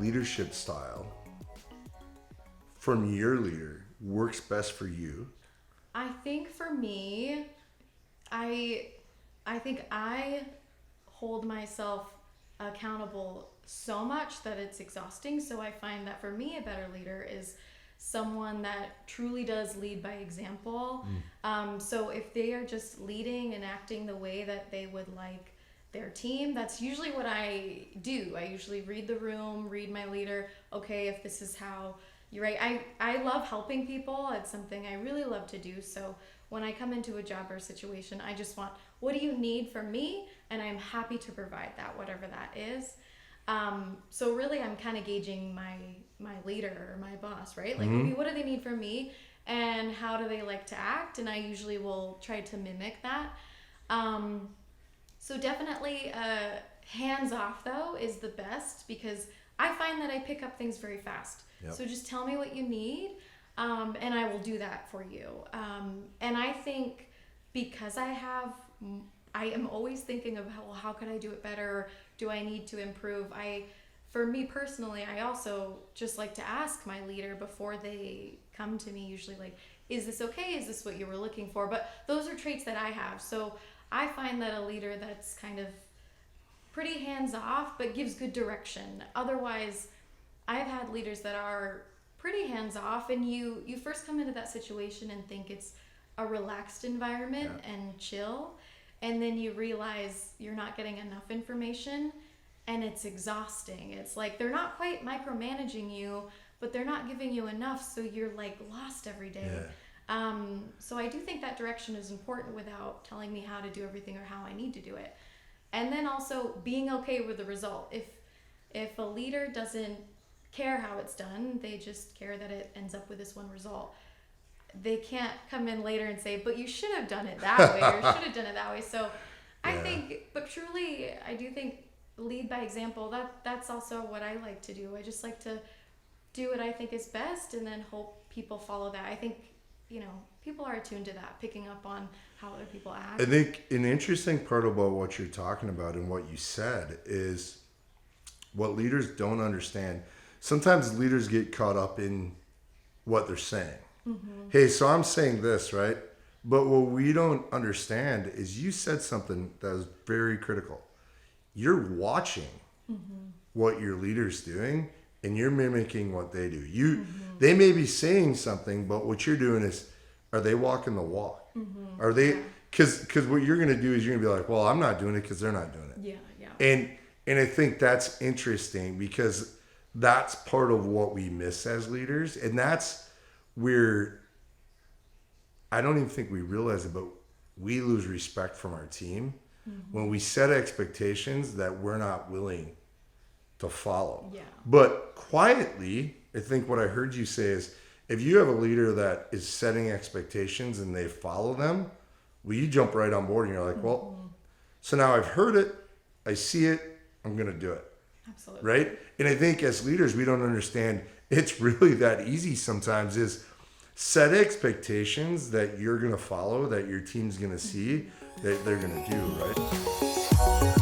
leadership style from your leader works best for you? I think for me, I think I hold myself accountable so much that it's exhausting. So I find that for me, a better leader is someone that truly does lead by example. So if they are just leading and acting the way that they would like their team, that's usually what I do. I usually read the room, read my leader. Okay, if this is how you're right. I love helping people. It's something I really love to do. So when I come into a job or situation, I just want, what do you need from me? And I'm happy to provide that, whatever that is. So really I'm kind of gauging my leader or my boss, right? Like, okay, what do they need from me and how do they like to act? And I usually will try to mimic that. So definitely hands off though is the best, because I find that I pick up things very fast. Yep. So just tell me what you need, and I will do that for you. And I think because I am always thinking of how could I do it better? Do I need to improve? For me personally, I also just like to ask my leader before they come to me, usually like, is this okay? Is this what you were looking for? But those are traits that I have. So I find that a leader that's kind of pretty hands off, but gives good direction. Otherwise, I've had leaders that are pretty hands off, and you first come into that situation and think it's a relaxed environment and chill, and then you realize you're not getting enough information and it's exhausting. It's like they're not quite micromanaging you, but they're not giving you enough, so you're like lost every day. So I do think that direction is important without telling me how to do everything or how I need to do it. And then also being okay with the result. If a leader doesn't care how it's done, they just care that it ends up with this one result, they can't come in later and say, but you should have done it that way or should have done it that way. So I think, but truly, I do think lead by example, that's also what I like to do. I just like to do what I think is best and then hope people follow that. I think, people are attuned to that, picking up on how other people act. I think an interesting part about what you're talking about and what you said is what leaders don't understand. Sometimes leaders get caught up in what they're saying. Hey, so I'm saying this, right? But what we don't understand is you said something that was very critical. You're watching what your leader's doing and you're mimicking what they do. They may be saying something, but what you're doing is, are they walking the walk? Are they, because what you're going to do is you're going to be like, well, I'm not doing it because they're not doing it. And I think that's interesting because that's part of what we miss as leaders. And that's where I don't even think we realize it, but we lose respect from our team when we set expectations that we're not willing to follow. But quietly, I think what I heard you say is, if you have a leader that is setting expectations and they follow them, well, you jump right on board and you're like, well, so now I've heard it, I see it, I'm going to do it. Absolutely. Right? And I think as leaders, we don't understand it's really that easy sometimes is set expectations that you're going to follow, that your team's going to see, that they're going to do, right?